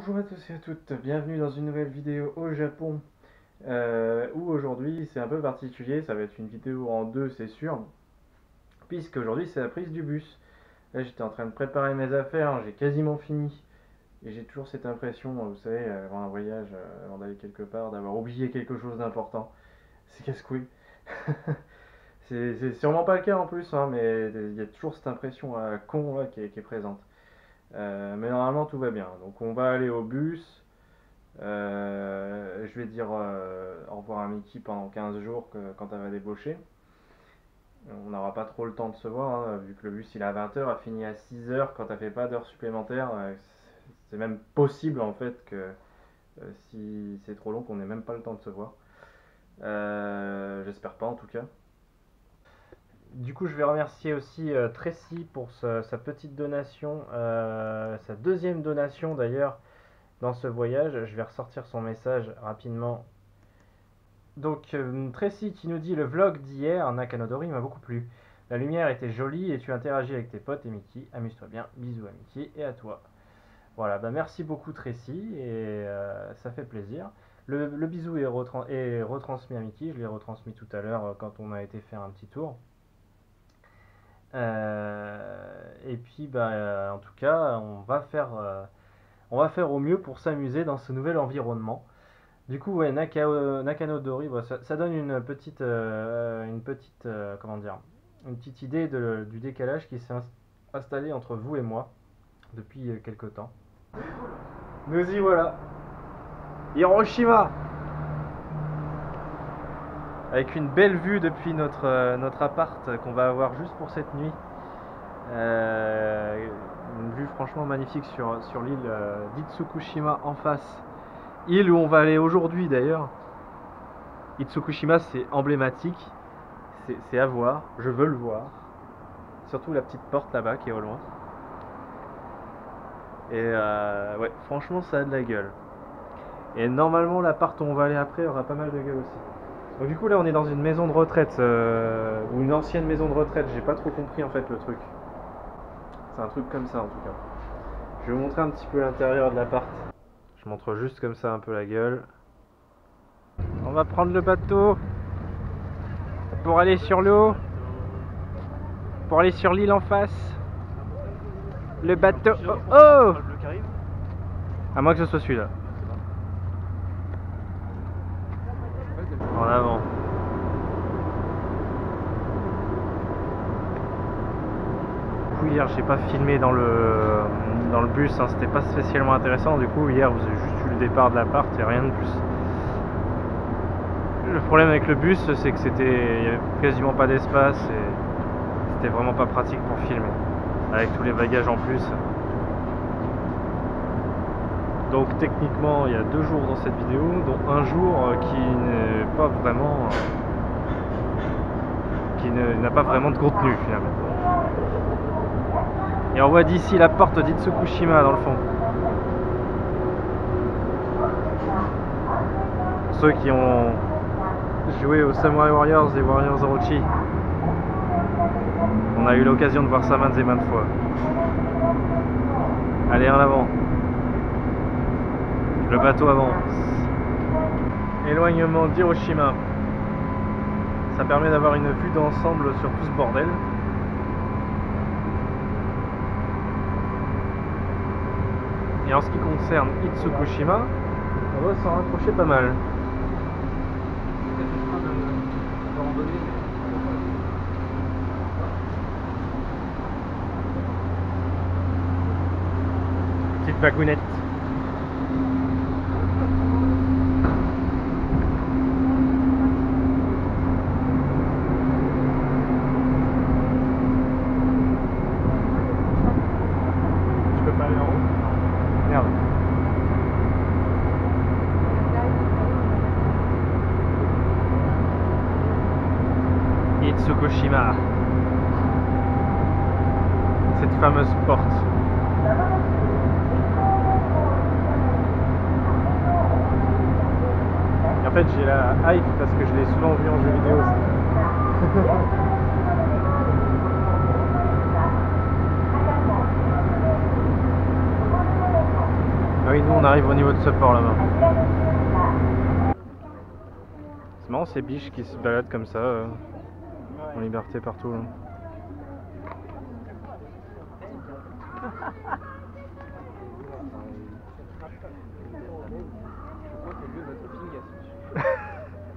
Bonjour à tous et à toutes, bienvenue dans une nouvelle vidéo au Japon où aujourd'hui c'est un peu particulier, ça va être une vidéo en deux c'est sûr, puisque aujourd'hui c'est la prise du bus. Là j'étais en train de préparer mes affaires, j'ai quasiment fini et j'ai toujours cette impression, vous savez, avant un voyage, avant d'aller quelque part, d'avoir oublié quelque chose d'important. C'est casse-couille. C'est sûrement pas le cas en plus, hein, mais il y a toujours cette impression con là qui est présente. Mais normalement tout va bien, donc on va aller au bus. Je vais dire au revoir à Mickey pendant 15 jours quand elle va débaucher. On n'aura pas trop le temps de se voir, hein, vu que le bus il est à 20h, a fini à 6h quand elle fait pas d'heures supplémentaires. C'est même possible en fait que si c'est trop long qu'on n'ait même pas le temps de se voir. J'espère pas en tout cas. Du coup, je vais remercier aussi Tracy pour sa petite donation, sa deuxième donation d'ailleurs dans ce voyage. Je vais ressortir son message rapidement. Donc Tracy qui nous dit: le vlog d'hier, Nakanodori, m'a beaucoup plu. La lumière était jolie et tu interagis avec tes potes et Mickey. Amuse-toi bien. Bisous à Mickey et à toi. Voilà, bah merci beaucoup Tracy et ça fait plaisir. Le bisou est retransmis à Mickey. Je l'ai retransmis tout à l'heure quand on a été faire un petit tour. Et puis bah en tout cas on va faire au mieux pour s'amuser dans ce nouvel environnement. Du coup, ouais, Nakanodori, bah, ça donne comment dire, une petite idée du décalage qui s'est installé entre vous et moi depuis quelque temps. Nous y voilà, Hiroshima, avec une belle vue depuis notre appart qu'on va avoir juste pour cette nuit. Une vue franchement magnifique sur l'île d'Itsukushima en face. Île où on va aller aujourd'hui d'ailleurs. Itsukushima c'est emblématique, c'est à voir, je veux le voir. Surtout la petite porte là-bas qui est au loin. Et ouais, franchement ça a de la gueule. Et normalement l'appart où on va aller après aura pas mal de gueule aussi. Donc du coup là on est dans une maison de retraite, ou une ancienne maison de retraite, j'ai pas trop compris en fait le truc. C'est un truc comme ça en tout cas. Je vais vous montrer un petit peu l'intérieur de l'appart. Je montre juste comme ça un peu la gueule. On va prendre le bateau pour aller sur l'eau, pour aller sur l'île en face. Le bateau. Oh, oh, à moins que ce soit celui-là. En avant. Du coup hier j'ai pas filmé dans le bus, hein, c'était pas spécialement intéressant. Du coup hier vous avez juste eu le départ de l'appart et rien de plus. Le problème avec le bus c'est que il y avait quasiment pas d'espace et c'était vraiment pas pratique pour filmer avec tous les bagages en plus. Donc techniquement il y a 2 jours dans cette vidéo, dont un jour qui n'est pas vraiment qui n'a pas vraiment de contenu finalement. Et on voit d'ici la porte d'Itsukushima dans le fond. Pour ceux qui ont joué aux Samurai Warriors et Warriors Orochi, on a eu l'occasion de voir ça maintes et maintes fois. Allez en avant. Le bateau avance. Éloignement d'Hiroshima. Ça permet d'avoir une vue d'ensemble sur tout ce bordel. Et en ce qui concerne Itsukushima, on va s'en rapprocher pas mal. Petite bagounette. Je peux pas aller en haut? Merde. Itsukushima. Cette fameuse porte. En fait j'ai la hype parce que je l'ai souvent vu en jeu vidéo aussi. Ah oui oui, nous on arrive au niveau de ce port là-bas. C'est marrant ces biches qui se baladent comme ça, en liberté partout. Là.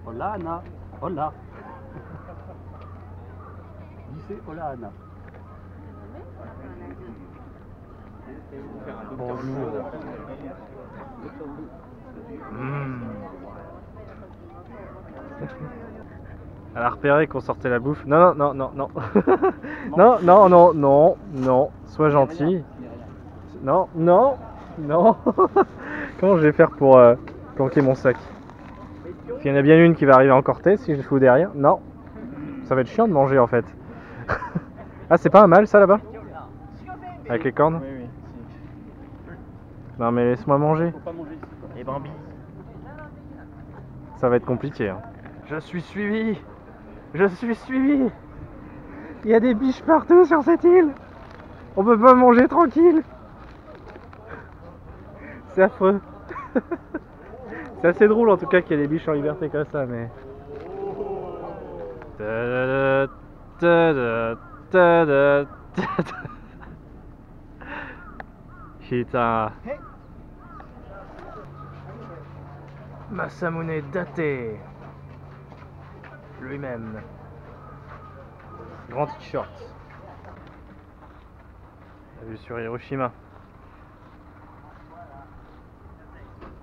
Hola Anna, hola. Dis hola Anna. Bonjour. Elle a repéré qu'on sortait la bouffe. Non, non, non, non, non. Non, non, non, non, non. Sois gentil. Non, non, non. Comment je vais faire pour planquer mon sac? Parce qu'il y en a bien une qui va arriver en cortège si je fous derrière. Non. Ça va être chiant de manger en fait. Ah, c'est pas un mâle ça là-bas? Avec les cornes? Oui, oui. Non mais laisse-moi manger. Faut pas manger ici. Et Bambi. Ça va être compliqué. Hein. Je suis suivi. Je suis suivi. Il y a des biches partout sur cette île. On peut pas manger tranquille. C'est affreux. C'est assez drôle en tout cas qu'il y ait des biches en liberté comme ça, mais... Putain. Masamune Date. Lui-même. Grand t-shirt. La vue sur Hiroshima.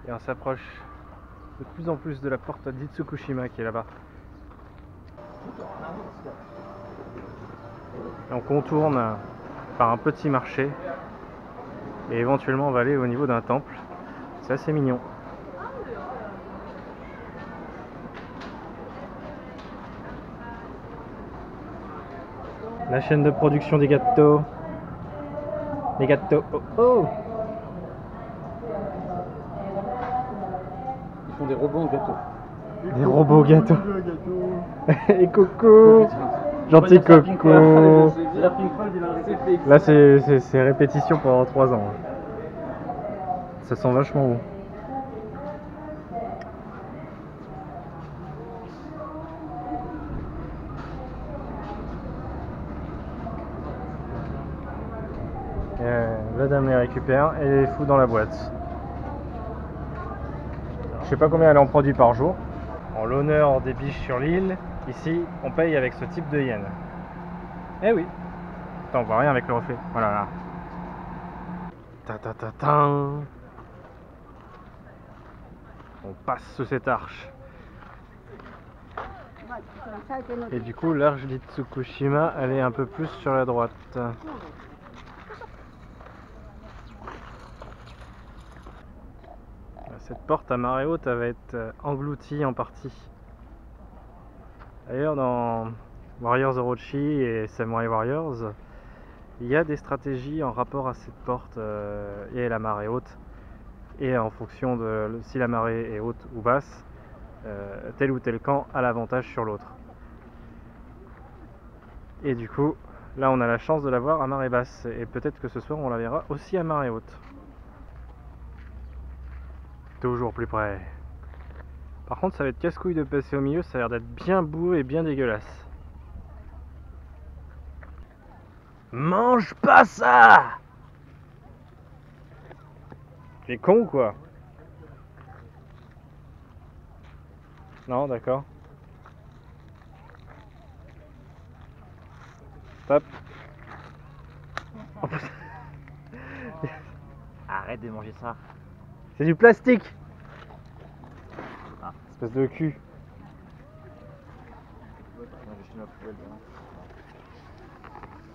Et on s'approche de plus en plus de la porte d'Itsukushima qui est là-bas. Et on contourne par un petit marché. Et éventuellement on va aller au niveau d'un temple. C'est assez mignon. La chaîne de production des gâteaux. Les gâteaux. Oh oh! Ils font des robots au gâteau. Des robots gâteaux. Et Coco. Gentil Coco. Là c'est répétition pendant 3 ans. Ça sent vachement bon. La dame les récupère et les fout dans la boîte. Je sais pas combien elle en produit par jour. En l'honneur des biches sur l'île, ici on paye avec ce type de yens. Eh oui. Attends, on voit rien avec le reflet. Voilà là. Ta ta ta ta. On passe sous cette arche. Et du coup l'arche d'Itsukushima elle est un peu plus sur la droite. Cette porte à marée haute elle va être engloutie en partie. D'ailleurs dans Warriors Orochi et Samurai Warriors, il y a des stratégies en rapport à cette porte et la marée haute. Et en fonction de si la marée est haute ou basse, tel ou tel camp a l'avantage sur l'autre. Et du coup, là on a la chance de la voir à marée basse. Et peut-être que ce soir on la verra aussi à marée haute. Toujours plus près. Par contre ça va être casse-couille de passer au milieu, ça a l'air d'être bien bourré et bien dégueulasse. Mange pas ça! T'es con ou quoi? Non, d'accord. Stop. Oh, Arrête de manger ça. c'est du plastique! Ah. Espèce de cul.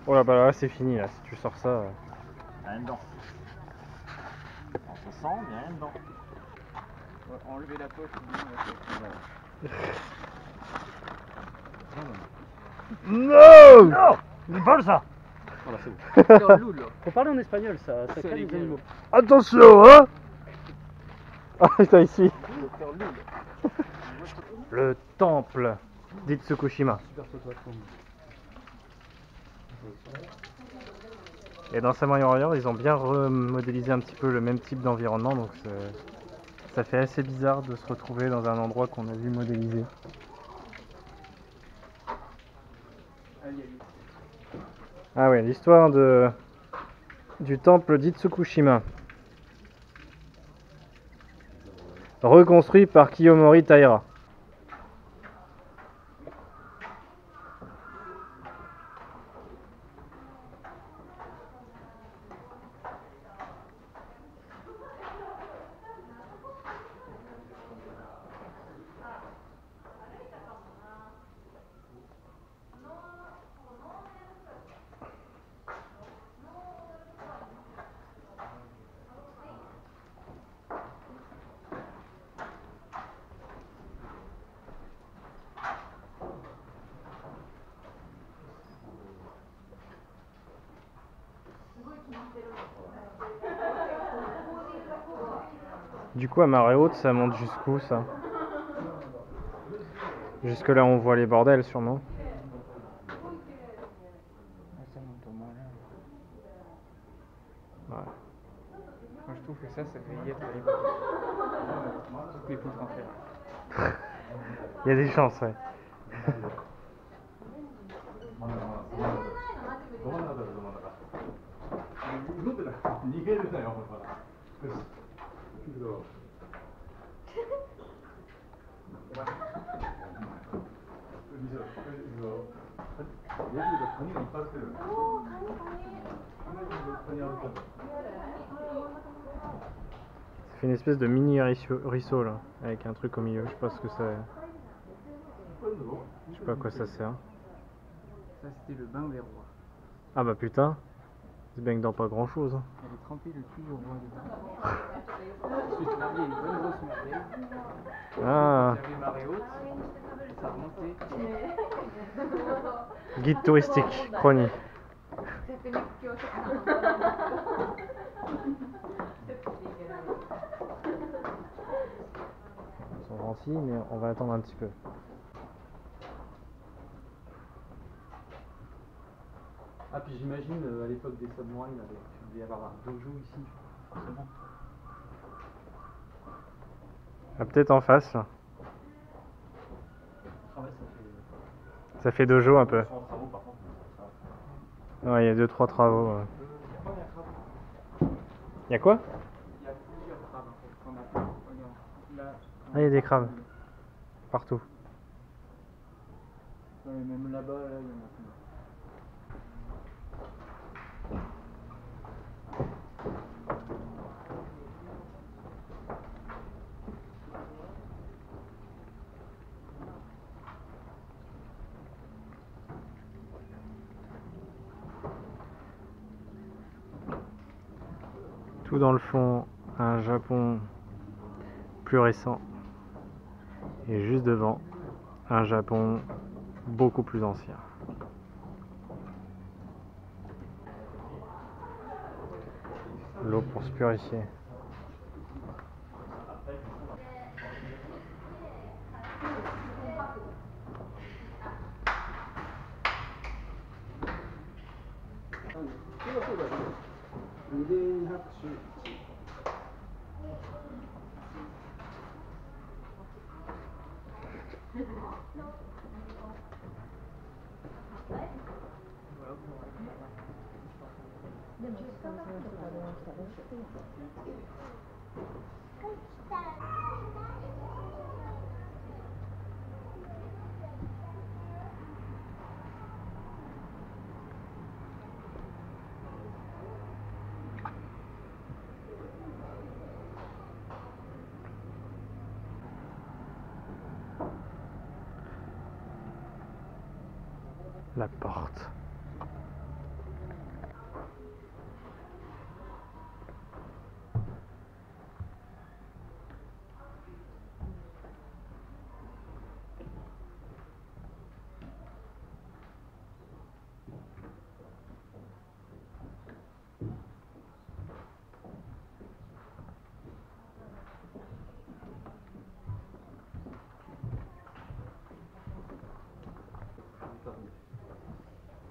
Oh là bah là c'est fini là, si tu sors ça. Rien dedans. On se sent, mais rien dedans. On va enlever la poche. Non! Non! Il vole ça! Voilà, c'est bon. Faut parler en espagnol, ça crée les animaux. Attention hein! Ah putain ici. Le temple d'Itsukushima. Et dans Samurai Warrior, ils ont bien remodélisé un petit peu le même type d'environnement, donc ça fait assez bizarre de se retrouver dans un endroit qu'on a vu modéliser. Ah ouais, l'histoire du temple d'Itsukushima. Reconstruit par Kiyomori Taira. Du coup, à marée haute, ça monte jusqu'où ça? Jusque là, on voit les bordels sûrement. Ça monte au moins là. Ouais. Moi je trouve que ça fait y être à l'époque. Toutes les poutres en fer. Il y a des chances, ouais. Ça fait une espèce de mini ruisseau là, avec un truc au milieu. Je sais pas ce que c'est. Je sais pas à quoi ça sert. Ça c'était le bain des rois. Ah bah putain, il se baigne dans pas grand chose. Elle est trempée le cul au roi dedans. Ensuite là il y a une bonne grosse merveille. Ah, Il y avait marée haute, ça remontait. guide touristique, Crony. Ils sont gentils, mais on va attendre un petit peu. Ah puis j'imagine à l'époque des samouraïs, il devait y avoir un dojo ici, forcément. Ah, peut-être en face là. Ah ouais, Ça fait dojo un peu. en travaux par contre. Ouais, il y a 2-3 travaux. Il y a pas de crabe. Il y a quoi? Il y a plusieurs crabes en fait qu'on a fait. Regarde, là. Ah, il y a des crabes. Partout. Ouais, même là-bas, là, il y en a plein. Tout dans le fond, un Japon plus récent. Et juste devant, un Japon beaucoup plus ancien. L'eau pour se purifier. La porte.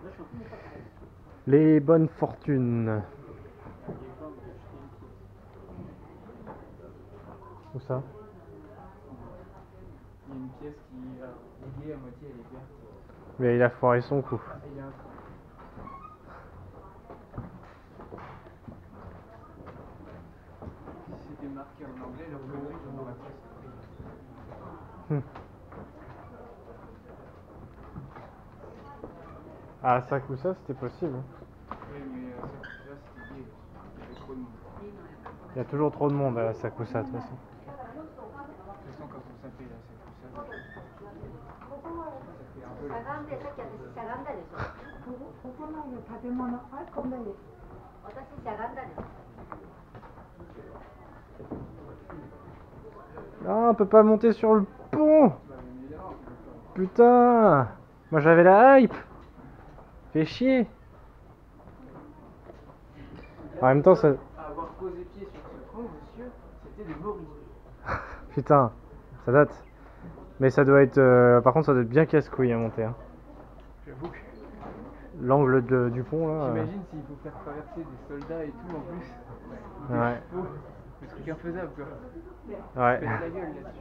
Là Les bonnes fortunes. Où ça? Il y a une pièce qui est liée à moitié, elle est verte. Mais il a foiré son coup. Il y a un Si c'était marqué en anglais, leur connerie, j'en aurais presque pris. Ah, ça coup ça, c'était possible. Oui, mais ça, c'était lié. Il y avait trop de monde. Il y a toujours trop de monde à Sakusa de toute façon. De toute façon, quand on s'appelle là, c'est tout ça. Ça fait un peu la... しゃがんで、さっき私しゃがんだでしょ。ここの建物、あれこんなに。私しゃがんだでしょ。 Non, on peut pas monter sur le pont. Putain. Moi j'avais la hype. Fais chier. En même temps, ça... Avoir posé pied sur ce pont, monsieur, c'était des morilles. Putain, ça date. Mais ça doit être... Par contre, ça doit être bien casse-couille à monter. Hein. J'avoue que... L'angle du pont là... J'imagine s'il faut faire traverser des soldats et tout en plus. Des Ouais. chevaux. Le truc infaisable quoi. Ouais. Faites la gueule là-dessus.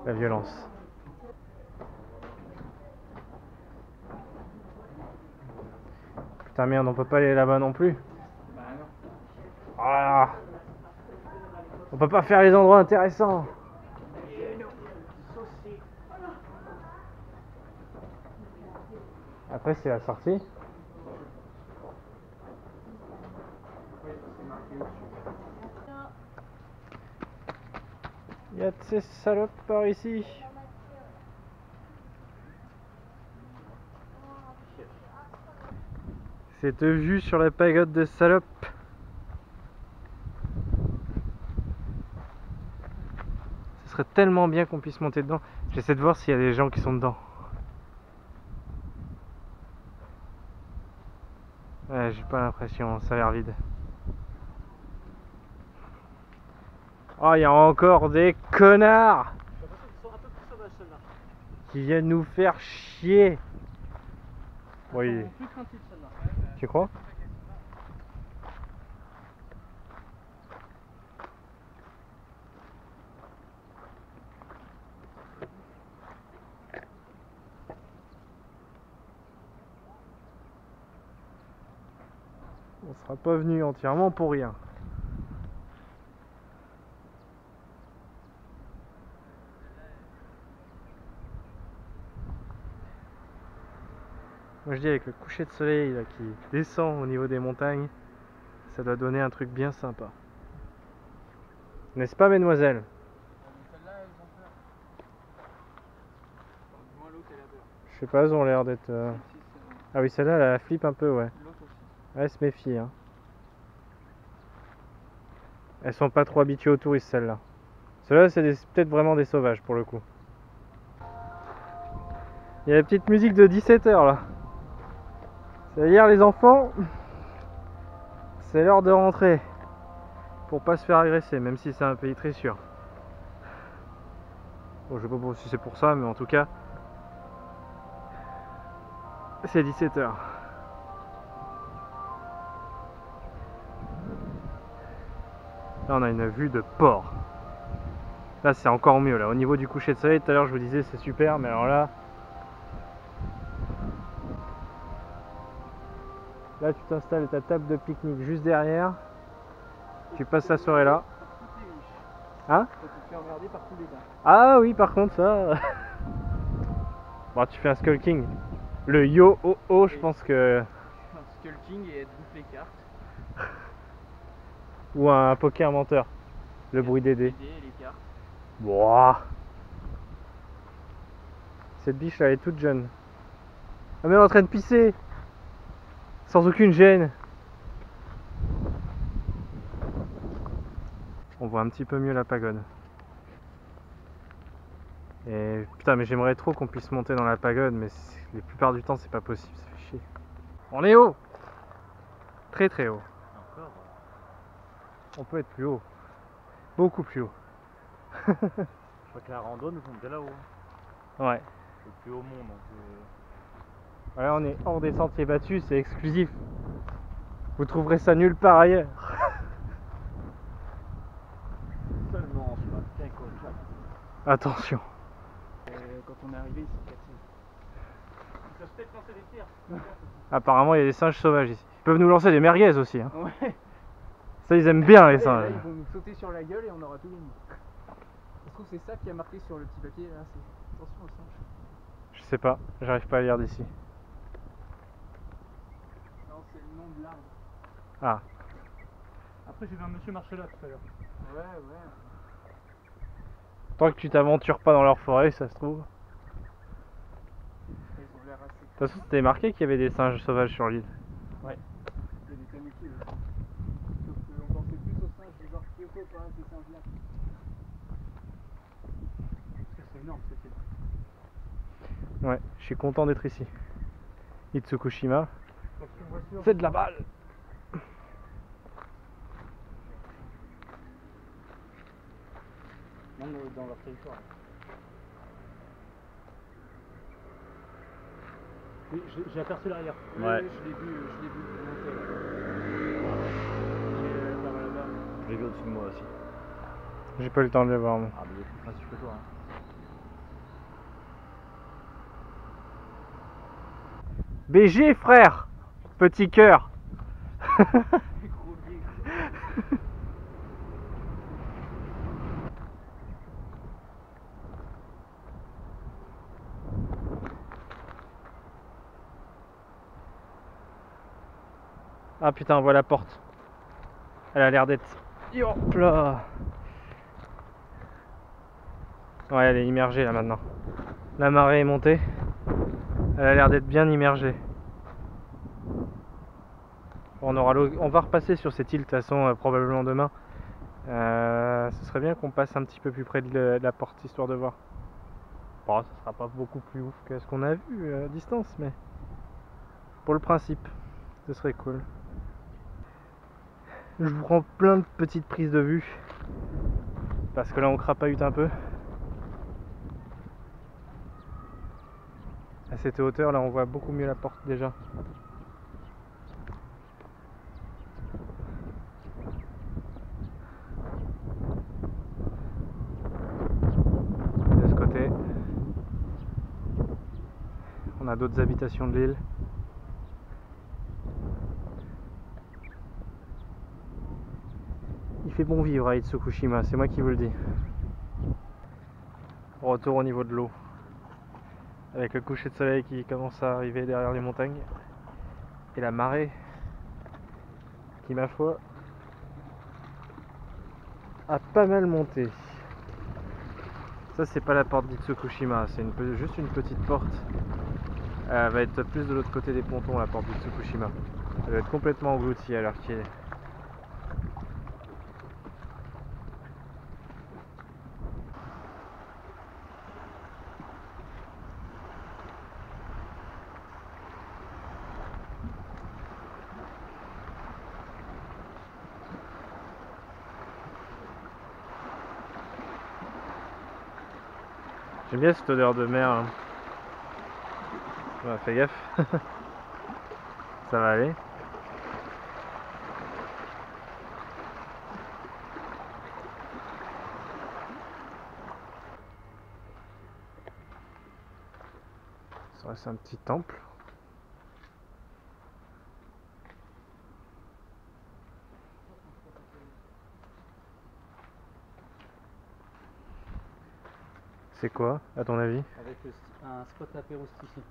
La violence. Putain merde, on peut pas aller là-bas non plus. Bah non. Ah. On peut pas faire les endroits intéressants. Après c'est la sortie. Oui, c'est marqué au-dessus. Y'a de ces salopes par ici. Cette vue sur la pagode de salopes. Ce serait tellement bien qu'on puisse monter dedans. J'essaie de voir s'il y a des gens qui sont dedans. Ouais, j'ai pas l'impression, ça a l'air vide. Oh, il y a encore des connards qui viennent nous faire chier. Oui. Tu crois? On sera pas venu entièrement pour rien. Moi je dis avec le coucher de soleil là, qui descend au niveau des montagnes, ça doit donner un truc bien sympa. N'est-ce pas mesdemoiselles? Celles-là, elles ont peur. Moi, l'autre, elle a peur. Je sais pas, elles ont l'air d'être... Ah oui, celle-là, elle flippe un peu, ouais. L'autre aussi. Ouais, elle se méfie, hein. Elles sont pas trop habituées aux touristes, celles-là. Celles-là, c'est peut-être vraiment des sauvages, pour le coup. Il y a la petite musique de 17h, là. C'est-à-dire, les enfants, c'est l'heure de rentrer. Pour pas se faire agresser, même si c'est un pays très sûr. Bon, je sais pas si c'est pour ça, mais en tout cas, c'est 17h. Là, on a une vue de port. Là, c'est encore mieux. Là, au niveau du coucher de soleil, tout à l'heure, je vous disais, c'est super, mais alors là, là, tu t'installes ta table de pique-nique juste derrière. Tu passes la soirée là. Hein? Toi, tu te fais emmerder par tous les gars. Ah oui, par contre, ça. Bon, tu fais un skulking. Le yo-oh-oh, je pense que. Un skulking et être bouffé les cartes. Ou un poker menteur. Le bruit des dés. Les cartes. Boah. Cette biche là, elle est toute jeune. Ah, mais elle est en train de pisser. Sans aucune gêne. On voit un petit peu mieux la pagode. Et putain, mais j'aimerais trop qu'on puisse monter dans la pagode, mais la plupart du temps c'est pas possible, ça fait chier. On est haut. Très très haut. Encore. On peut être plus haut. Beaucoup plus haut. Je crois que la rando nous sommes déjà là-haut. Ouais. Le plus haut monde. Donc, Voilà, on est hors des sentiers battus, c'est exclusif. Vous trouverez ça nulle part ailleurs. Seulement sur la Quinconjac. Attention. Quand on est arrivé ici, Cathy. Ils peuvent peut-être lancer des tirs. Apparemment, il y a des singes sauvages ici. Ils peuvent nous lancer des merguez aussi. Hein. Ouais. Ça, ils aiment bien les Là, singes. ils vont nous sauter sur la gueule et on aura tout gagné. Je trouve que c'est ça qui a marqué sur le petit papier là, c'est attention aux singes. Je sais pas, j'arrive pas à lire d'ici. Non, c'est le nom de l'arbre. Ah, Après, j'ai vu un monsieur marcher là tout à l'heure. Ouais, ouais. tant que tu t'aventures pas dans leur forêt, ça se trouve. Ils ont l'air assez. De toute façon, c'était marqué qu'il y avait des singes sauvages sur l'île. Il y a des tanuki aussi. Sauf qu'on pensait plus aux singes du genre Kyoto quand même, ces singes là. Parce que c'est énorme cette île. Ouais, je suis content d'être ici. Itsukushima, Donc, une voiture. c'est de la balle. Même dans leur territoire. Oui, j'ai aperçu l'arrière. Ouais. Oui, je l'ai vu monter là. Par là-bas. Je l'ai vu au-dessus de moi aussi. J'ai pas eu le temps de le voir. Moi. Ah, mais il est plus facile que toi. Hein. BG, frère. Petit cœur. Gros biais. Ah putain, on voit la porte. Elle a l'air d'être... Hop là. Ouais, elle est immergée là maintenant. La marée est montée. Elle a l'air d'être bien immergée. On va repasser sur cette île de toute façon probablement demain. Ce serait bien qu'on passe un petit peu plus près de la porte histoire de voir. Bon, ça sera pas beaucoup plus ouf que ce qu'on a vu à distance, mais pour le principe, ce serait cool. Je vous prends plein de petites prises de vue parce que là on crapahute un peu. À cette hauteur là on voit beaucoup mieux la porte déjà. De ce côté on a d'autres habitations de l'île. Il fait bon vivre à Itsukushima, c'est moi qui vous le dis. Retour au niveau de l'eau. Avec le coucher de soleil qui commence à arriver derrière les montagnes. Et la marée qui, ma foi, a pas mal monté. Ça, c'est pas la porte d'Itsukushima, c'est juste une petite porte. Elle va être plus de l'autre côté des pontons, la porte d'Itsukushima. Elle va être complètement engloutie à l'heure qu'il est. J'aime bien cette odeur de mer. Hein. Ouais, fais gaffe. Ça va aller. Ça reste un petit temple. C'est quoi, à ton avis? Avec un spot apéroust ici.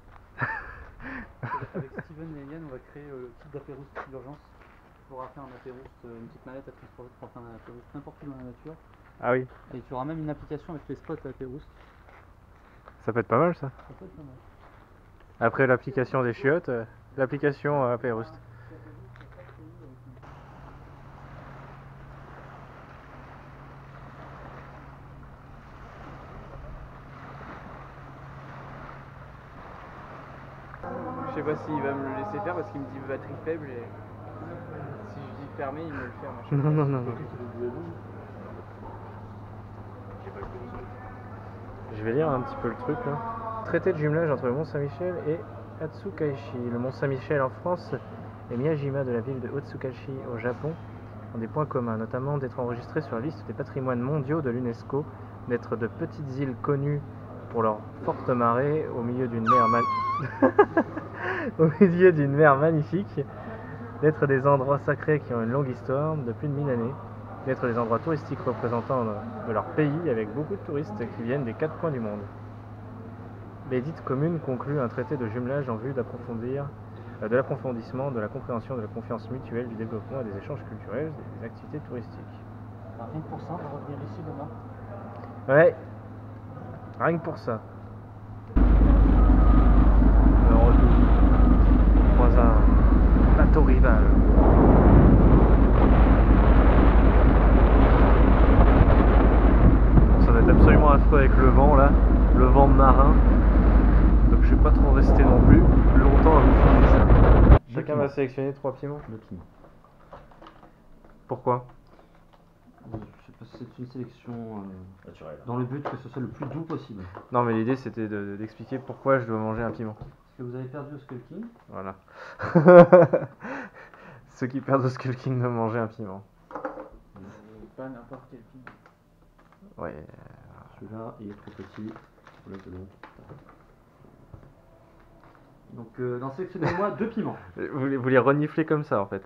Avec Steven et Yann, on va créer le kit d'apéroust d'urgence. Tu pourras faire un apéroust, une petite mallette à transporter pour faire un apéroust n'importe où dans la nature. Ah oui, Et tu auras même une application avec les spots apéroust. ça peut être pas mal ça. Ça peut être pas mal. Après l'application des chiottes, l'application Apéroust. Je sais pas s'il va me le laisser faire parce qu'il me dit batterie faible et si je dis fermer, il me le ferme. Non, non, non, non. Je vais lire un petit peu le truc là. Traité de jumelage entre le Mont Saint-Michel et Hatsukaishi. Le mont Saint-Michel en France et Miyajima de la ville de Otsukashi au Japon ont des points communs, notamment d'être enregistrés sur la liste des patrimoines mondiaux de l'UNESCO, d'être de petites îles connues pour leur forte marée au milieu d'une mer au milieu d'une mer magnifique, d'être des endroits sacrés qui ont une longue histoire de plus de 1000 années, d'être des endroits touristiques représentants de leur pays avec beaucoup de touristes qui viennent des 4 coins du monde. Les dites communes concluent un traité de jumelage en vue d'approfondir de l'approfondissement, de la compréhension, de la confiance mutuelle, du développement et des échanges culturels et des activités touristiques. Rien que pour ça, on va revenir ici demain. Ouais, rien que pour ça. Le retour. On croise un bateau rival. Ça va être absolument affreux avec le vent là, le vent marin. Donc je vais pas trop rester non plus longtemps à vous filmer ça. Chacun va sélectionner 3 piments. 2 piments. Pourquoi? Je sais pas si c'est une sélection Naturel. dans le but que ce soit le plus doux possible. Non mais l'idée c'était d'expliquer pourquoi je dois manger un piment. Parce que vous avez perdu au Skull King. Voilà. Ceux qui perdent au Skull King doivent manger un piment. Pas n'importe quel film. Ouais. Celui-là, il est trop petit. Pour le long. Donc, dans sélectionnez-moi 2 piments. Vous les reniflez comme ça en fait.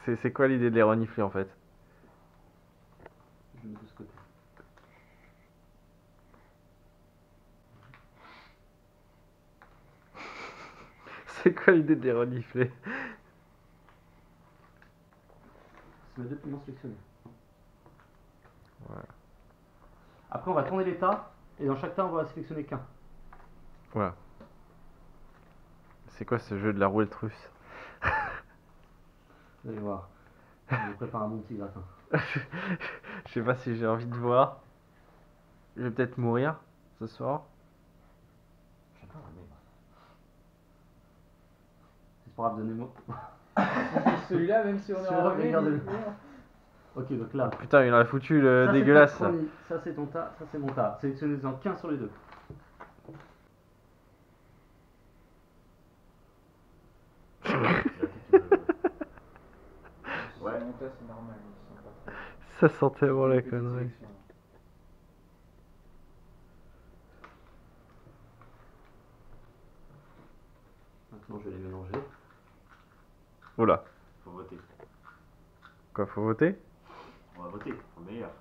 C'est quoi l'idée de les renifler en fait? Je mets de ce côté. C'est quoi l'idée de les renifler? C'est mes 2 piments sélectionnés. Voilà. Après, on va tourner les tas. Et dans chaque tas, on va sélectionner qu'un. Voilà. C'est quoi ce jeu de la rouette russe? Vous allez voir. Je vous prépare un bon petit gratin. Je sais pas si j'ai envie de voir. Je vais peut-être mourir ce soir. Je sais pas, mais... C'est pas grave, donnez-moi. Celui-là, même si on est Celui-là, en revenu, regardez-le. Ok, donc là. Putain, il aurait foutu le Ça, dégueulasse c'est là. ta chronique. Ça, c'est ton tas, ça, c'est mon tas. Sélectionnez-en qu'un sur les deux. Ouais. Mon tas, c'est normal, ils sont pas trop. Ça sent tellement la Petite connerie. sélection. Maintenant, je vais les mélanger. Oula. Faut voter. Quoi, faut voter? On va voter, au meilleur.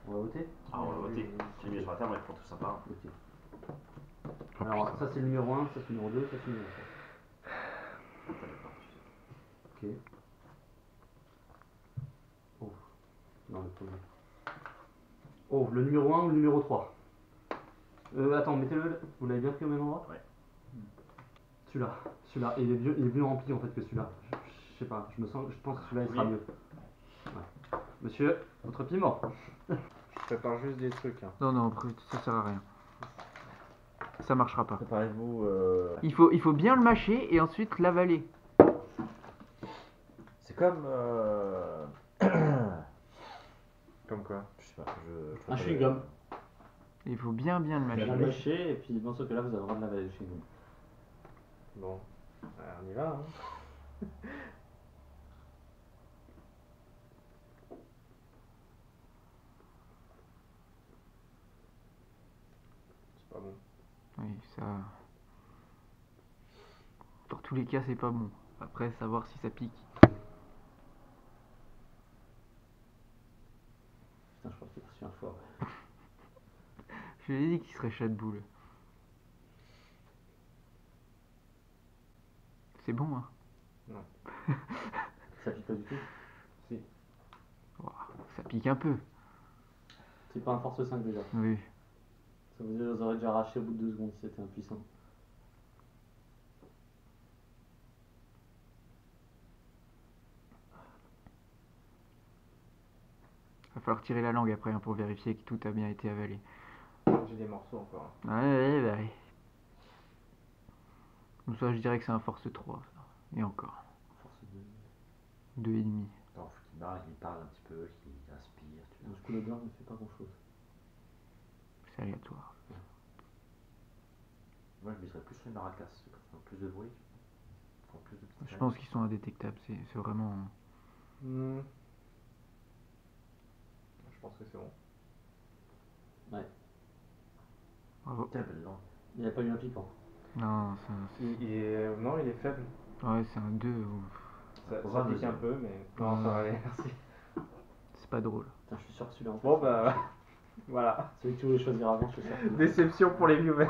On va voter. Ah, on va voter. J'ai mis sur la table, ils font tout ça par. Ok. Oh, Alors, putain. ça, c'est le numéro 1, ça, c'est le numéro 2, ça, c'est le numéro 3. Ok. Oh. Non, le premier. Oh, le numéro 1 ou le numéro 3? Attends, mettez-le. Vous l'avez bien pris au même endroit? Ouais. Celui-là. Celui-là. Et il est mieux rempli en fait que celui-là. Je sais pas, je pense que celui-là il sera Oui. mieux. Ouais. Monsieur, votre piment. Je prépare juste des trucs. Hein. Non, non, ça sert à rien. Ça marchera pas. Préparez-vous. Il faut bien le mâcher et ensuite l'avaler. C'est comme. Comme quoi? Je sais pas, Un chewing-gum. Il faut bien le Bien mâcher. mâché et puis bon, sauf que là vous avez le droit de l'avaler le chewing-gum. Bon. On y va. Hein. C'est pas bon. Oui, ça. Dans tous les cas, c'est pas bon. Après, savoir si ça pique. Putain, je crois que j'ai reçu un foie. Ouais. Je lui ai dit qu'il serait chat de boule. C'est bon, hein? Ça pique pas du tout. Si. Ouah, ça pique un peu. C'est pas un force 5 déjà. Oui. Ça vous aurait déjà arraché au bout de 2 secondes si c'était impuissant. Va falloir tirer la langue après hein, pour vérifier que tout a bien été avalé. J'ai des morceaux encore. Ouais, bah ouais. Donc ça, je dirais que c'est un force 3. Ça. Et encore. Force 2. 2,5. Attends, faut qu'il parle un petit peu, qu'il inspire. Du coup, l'odeur ne fait pas grand chose. C'est aléatoire. Moi, je miserais plus sur les maracas, parce qu'ils font plus de bruit. Ils font plus de petites Je pense qu'ils sont indétectables, c'est vraiment... Hmm. Je pense que c'est bon. Bravo. Tiens, ben dedans. Il a pas eu un piquant. Non, Non, il est faible. ouais, c'est un 2 ou... Ça Faut voir pique deuxième. un peu, mais non, ça va aller, merci. C'est pas drôle. Putain, je suis sûr que celui-là en fait. Bon bah voilà, Celui que tu voulais choisir avant, je suis sûr. déception pour les viewers.